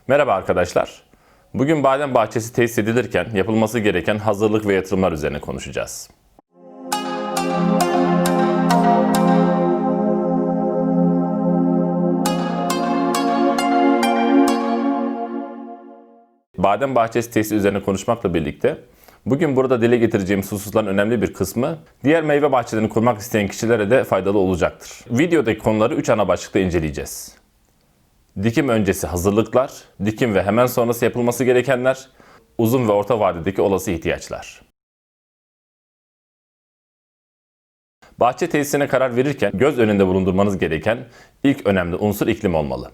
Merhaba arkadaşlar. Bugün badem bahçesi tesis edilirken yapılması gereken hazırlık ve yatırımlar üzerine konuşacağız. Badem bahçesi tesisi üzerine konuşmakla birlikte bugün burada dile getireceğimiz hususların önemli bir kısmı diğer meyve bahçelerini kurmak isteyen kişilere de faydalı olacaktır. Videodaki konuları 3 ana başlıkta inceleyeceğiz. Dikim öncesi hazırlıklar, dikim ve hemen sonrası yapılması gerekenler, uzun ve orta vadedeki olası ihtiyaçlar. Bahçe tesisine karar verirken göz önünde bulundurmanız gereken ilk önemli unsur iklim olmalı.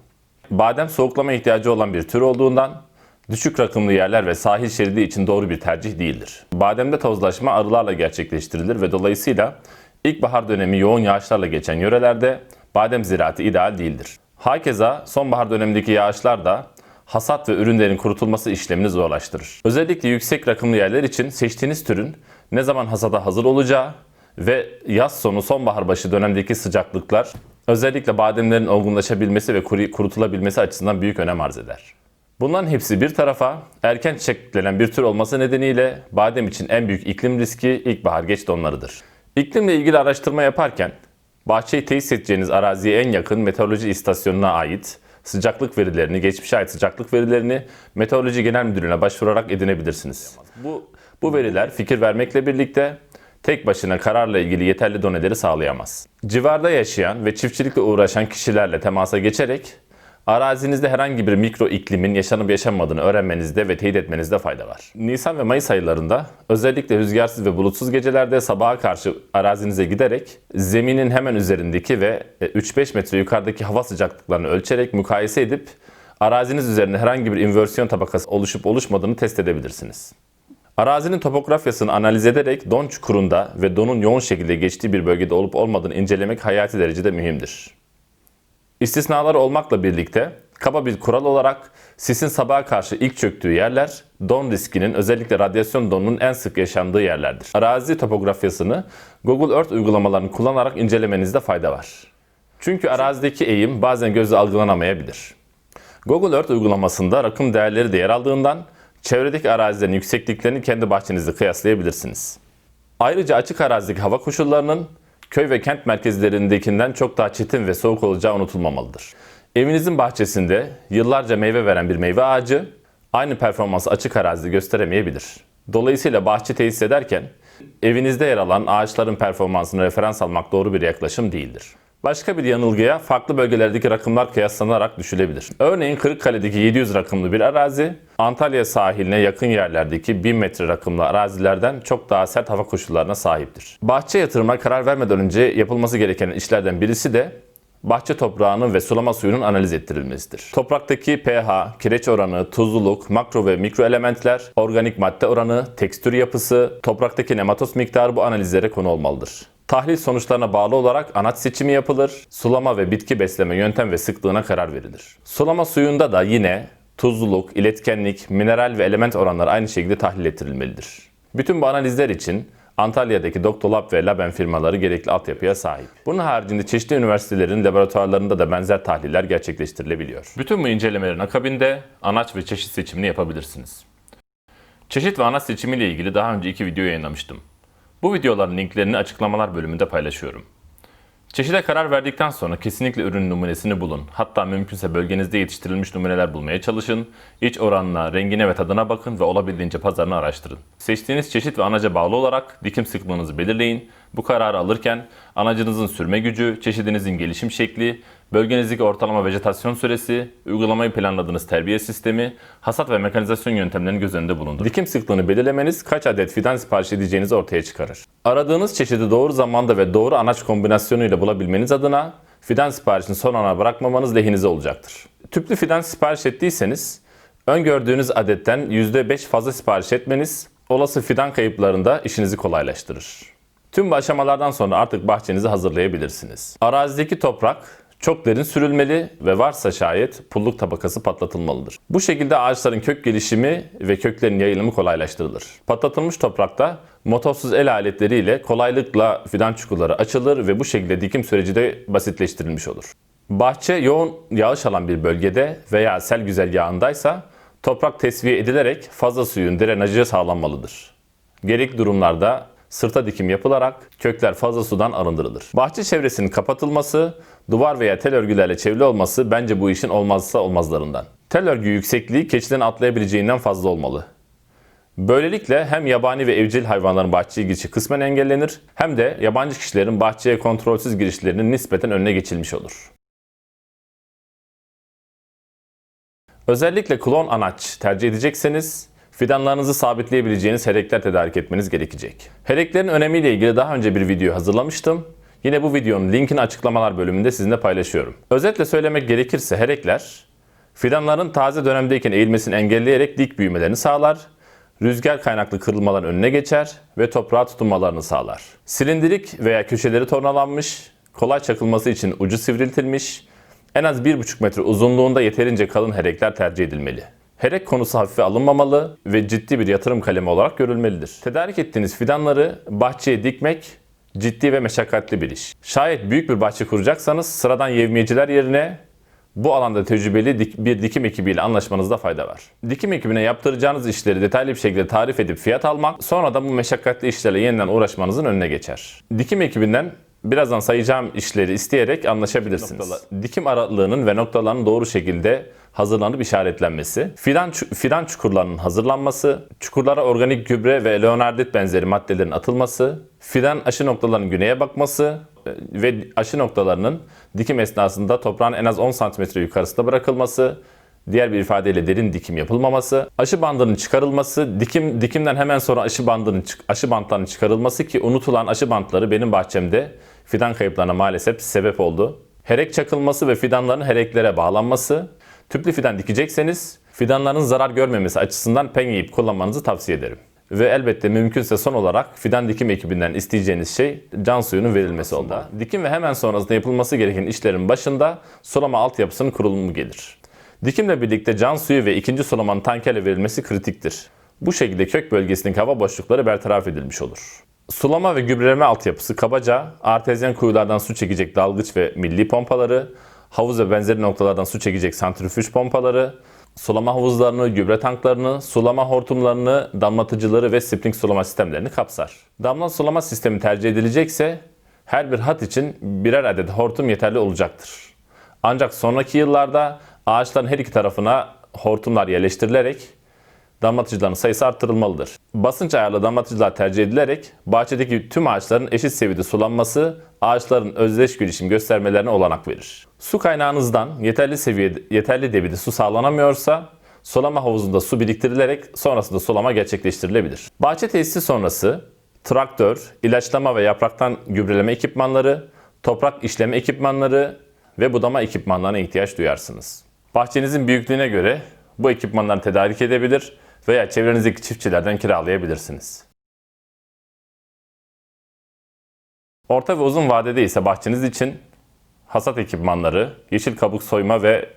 Badem soğuklama ihtiyacı olan bir tür olduğundan düşük rakımlı yerler ve sahil şeridi için doğru bir tercih değildir. Bademde tozlaşma arılarla gerçekleştirilir ve dolayısıyla ilkbahar dönemi yoğun yağışlarla geçen yörelerde badem ziraatı ideal değildir. Hakeza sonbahar dönemindeki yağışlar da hasat ve ürünlerin kurutulması işlemini zorlaştırır. Özellikle yüksek rakımlı yerler için seçtiğiniz türün ne zaman hasada hazır olacağı ve yaz sonu sonbahar başı dönemdeki sıcaklıklar özellikle bademlerin olgunlaşabilmesi ve kurutulabilmesi açısından büyük önem arz eder. Bunların hepsi bir tarafa, erken çiçeklenen bir tür olması nedeniyle badem için en büyük iklim riski ilkbahar geç donlarıdır. İklimle ilgili araştırma yaparken bahçeyi tesis edeceğiniz araziye en yakın meteoroloji istasyonuna ait sıcaklık verilerini, geçmişe ait sıcaklık verilerini Meteoroloji Genel Müdürlüğü'ne başvurarak edinebilirsiniz. Bu veriler fikir vermekle birlikte tek başına kararla ilgili yeterli doneleri sağlayamaz. Civarda yaşayan ve çiftçilikle uğraşan kişilerle temasa geçerek arazinizde herhangi bir mikro iklimin yaşanıp yaşanmadığını öğrenmenizde ve teyit etmenizde fayda var. Nisan ve Mayıs aylarında özellikle rüzgarsız ve bulutsuz gecelerde sabaha karşı arazinize giderek zeminin hemen üzerindeki ve 3-5 metre yukarıdaki hava sıcaklıklarını ölçerek mukayese edip araziniz üzerinde herhangi bir inversiyon tabakası oluşup oluşmadığını test edebilirsiniz. Arazinin topografyasını analiz ederek don çukurunda ve donun yoğun şekilde geçtiği bir bölgede olup olmadığını incelemek hayati derecede mühimdir. İstisnalar olmakla birlikte kaba bir kural olarak sisin sabaha karşı ilk çöktüğü yerler don riskinin özellikle radyasyon donunun en sık yaşandığı yerlerdir. Arazi topografyasını Google Earth uygulamalarını kullanarak incelemenizde fayda var. Çünkü arazideki eğim bazen gözle algılanamayabilir. Google Earth uygulamasında rakım değerleri de yer aldığından çevredeki arazilerin yüksekliklerini kendi bahçenizle kıyaslayabilirsiniz. Ayrıca açık arazideki hava koşullarının köy ve kent merkezlerindekinden çok daha çetin ve soğuk olacağı unutulmamalıdır. Evinizin bahçesinde yıllarca meyve veren bir meyve ağacı aynı performansı açık arazide gösteremeyebilir. Dolayısıyla bahçe tesis ederken evinizde yer alan ağaçların performansını referans almak doğru bir yaklaşım değildir. Başka bir yanılgıya farklı bölgelerdeki rakımlar kıyaslanarak düşülebilir. Örneğin Kırıkkale'deki 700 rakımlı bir arazi, Antalya sahiline yakın yerlerdeki 1000 metre rakımlı arazilerden çok daha sert hava koşullarına sahiptir. Bahçe yatırımına karar vermeden önce yapılması gereken işlerden birisi de bahçe toprağının ve sulama suyunun analiz ettirilmesidir. Topraktaki pH, kireç oranı, tuzluluk, makro ve mikro elementler, organik madde oranı, tekstür yapısı, topraktaki nematoz miktarı bu analizlere konu olmalıdır. Tahlil sonuçlarına bağlı olarak anaç seçimi yapılır, sulama ve bitki besleme yöntem ve sıklığına karar verilir. Sulama suyunda da yine tuzluluk, iletkenlik, mineral ve element oranları aynı şekilde tahlil ettirilmelidir. Bütün bu analizler için Antalya'daki Doctolab ve Laben firmaları gerekli altyapıya sahip. Bunun haricinde çeşitli üniversitelerin laboratuvarlarında da benzer tahliller gerçekleştirilebiliyor. Bütün bu incelemelerin akabinde anaç ve çeşit seçimini yapabilirsiniz. Çeşit ve anaç seçimiyle ilgili daha önce 2 video yayınlamıştım. Bu videoların linklerini açıklamalar bölümünde paylaşıyorum. Çeşide karar verdikten sonra kesinlikle ürün numunesini bulun. Hatta mümkünse bölgenizde yetiştirilmiş numuneler bulmaya çalışın. İç oranına, rengine ve tadına bakın ve olabildiğince pazarını araştırın. Seçtiğiniz çeşit ve anaca bağlı olarak dikim sıklığınızı belirleyin. Bu kararı alırken anacınızın sürme gücü, çeşidinizin gelişim şekli, bölgenizdeki ortalama vejetasyon süresi, uygulamayı planladığınız terbiye sistemi, hasat ve mekanizasyon yöntemlerini göz önünde bulundurun. Dikim sıklığını belirlemeniz kaç adet fidan sipariş edeceğinizi ortaya çıkarır. Aradığınız çeşidi doğru zamanda ve doğru anaç kombinasyonuyla bulabilmeniz adına fidan siparişini son ana bırakmamanız lehinize olacaktır. Tüplü fidan sipariş ettiyseniz öngördüğünüz adetten %5 fazla sipariş etmeniz olası fidan kayıplarında işinizi kolaylaştırır. Tüm bu aşamalardan sonra artık bahçenizi hazırlayabilirsiniz. Arazideki toprak çok derin sürülmeli ve varsa şayet pulluk tabakası patlatılmalıdır. Bu şekilde ağaçların kök gelişimi ve köklerin yayılımı kolaylaştırılır. Patlatılmış toprakta motorsuz el aletleriyle kolaylıkla fidan çukurları açılır ve bu şekilde dikim süreci de basitleştirilmiş olur. Bahçe yoğun yağış alan bir bölgede veya sel güzergahındaysa toprak tesviye edilerek fazla suyun drenajı sağlanmalıdır. Gerekli durumlarda sırta dikim yapılarak kökler fazla sudan arındırılır. Bahçe çevresinin kapatılması, duvar veya tel örgülerle çevrili olması bence bu işin olmazsa olmazlarından. Tel örgü yüksekliği keçilerin atlayabileceğinden fazla olmalı. Böylelikle hem yabani ve evcil hayvanların bahçeye girişi kısmen engellenir, hem de yabancı kişilerin bahçeye kontrolsüz girişlerinin nispeten önüne geçilmiş olur. Özellikle klon anaç tercih edecekseniz fidanlarınızı sabitleyebileceğiniz herekler tedarik etmeniz gerekecek. Hereklerin önemiyle ilgili daha önce bir video hazırlamıştım. Yine bu videonun linkini açıklamalar bölümünde sizinle paylaşıyorum. Özetle söylemek gerekirse herekler fidanların taze dönemdeyken eğilmesini engelleyerek dik büyümelerini sağlar, rüzgar kaynaklı kırılmaların önüne geçer ve toprağa tutunmalarını sağlar. Silindirik veya köşeleri tornalanmış, kolay çakılması için ucu sivriltilmiş, en az 1,5 metre uzunluğunda yeterince kalın herekler tercih edilmeli. Herek konusu hafife alınmamalı ve ciddi bir yatırım kalemi olarak görülmelidir. Tedarik ettiğiniz fidanları bahçeye dikmek ciddi ve meşakkatli bir iş. Şayet büyük bir bahçe kuracaksanız sıradan yevmiyeciler yerine bu alanda tecrübeli bir dikim ekibiyle anlaşmanızda fayda var. Dikim ekibine yaptıracağınız işleri detaylı bir şekilde tarif edip fiyat almak, sonra da bu meşakkatli işlerle yeniden uğraşmanızın önüne geçer. Dikim ekibinden birazdan sayacağım işleri isteyerek anlaşabilirsiniz. Dikim aralığının ve noktalarının doğru şekilde hazırlanıp işaretlenmesi, fidan çukurlarının hazırlanması, çukurlara organik gübre ve leonardit benzeri maddelerin atılması, fidan aşı noktalarının güneye bakması ve aşı noktalarının dikim esnasında toprağın en az 10 cm yukarısında bırakılması, diğer bir ifadeyle derin dikim yapılmaması, aşı bandının çıkarılması, dikimden hemen sonra aşı bantlarının çıkarılması ki unutulan aşı bantları benim bahçemde fidan kayıplarına maalesef sebep oldu. Herek çakılması ve fidanların hereklere bağlanması. Tüplü fidan dikecekseniz fidanların zarar görmemesi açısından penye ip kullanmanızı tavsiye ederim. Ve elbette mümkünse son olarak fidan dikim ekibinden isteyeceğiniz şey can suyunun verilmesi oldu. Dikim ve hemen sonrasında yapılması gereken işlerin başında sulama altyapısının kurulumu gelir. Dikimle birlikte can suyu ve ikinci sulamanın tankerle verilmesi kritiktir. Bu şekilde kök bölgesindeki hava boşlukları bertaraf edilmiş olur. Sulama ve gübreleme altyapısı kabaca artezyen kuyulardan su çekecek dalgıç ve milli pompaları, havuz ve benzeri noktalardan su çekecek santrifüj pompaları, sulama havuzlarını, gübre tanklarını, sulama hortumlarını, damlatıcıları ve sprinkler sulama sistemlerini kapsar. Damla sulama sistemi tercih edilecekse her bir hat için birer adet hortum yeterli olacaktır. Ancak sonraki yıllarda ağaçların her iki tarafına hortumlar yerleştirilerek damlatıcıların sayısı arttırılmalıdır. Basınç ayarlı damlatıcılar tercih edilerek bahçedeki tüm ağaçların eşit seviyede sulanması ağaçların özdeş gelişim göstermelerine olanak verir. Su kaynağınızdan yeterli debide su sağlanamıyorsa sulama havuzunda su biriktirilerek sonrasında sulama gerçekleştirilebilir. Bahçe tesisi sonrası traktör, ilaçlama ve yapraktan gübreleme ekipmanları, toprak işleme ekipmanları ve budama ekipmanlarına ihtiyaç duyarsınız. Bahçenizin büyüklüğüne göre bu ekipmanları tedarik edebilir veya çevrenizdeki çiftçilerden kiralayabilirsiniz. Orta ve uzun vadede ise bahçeniz için hasat ekipmanları, yeşil kabuk soyma ve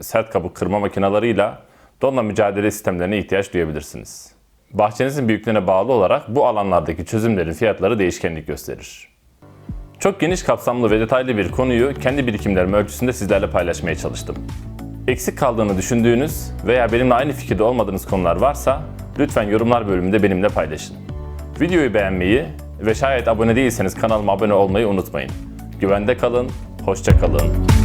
sert kabuk kırma makinalarıyla donla mücadele sistemlerine ihtiyaç duyabilirsiniz. Bahçenizin büyüklüğüne bağlı olarak bu alanlardaki çözümlerin fiyatları değişkenlik gösterir. Çok geniş kapsamlı ve detaylı bir konuyu kendi birikimlerim ölçüsünde sizlerle paylaşmaya çalıştım. Eksik kaldığını düşündüğünüz veya benimle aynı fikirde olmadığınız konular varsa lütfen yorumlar bölümünde benimle paylaşın. Videoyu beğenmeyi ve şayet abone değilseniz kanalıma abone olmayı unutmayın. Güvende kalın, hoşça kalın.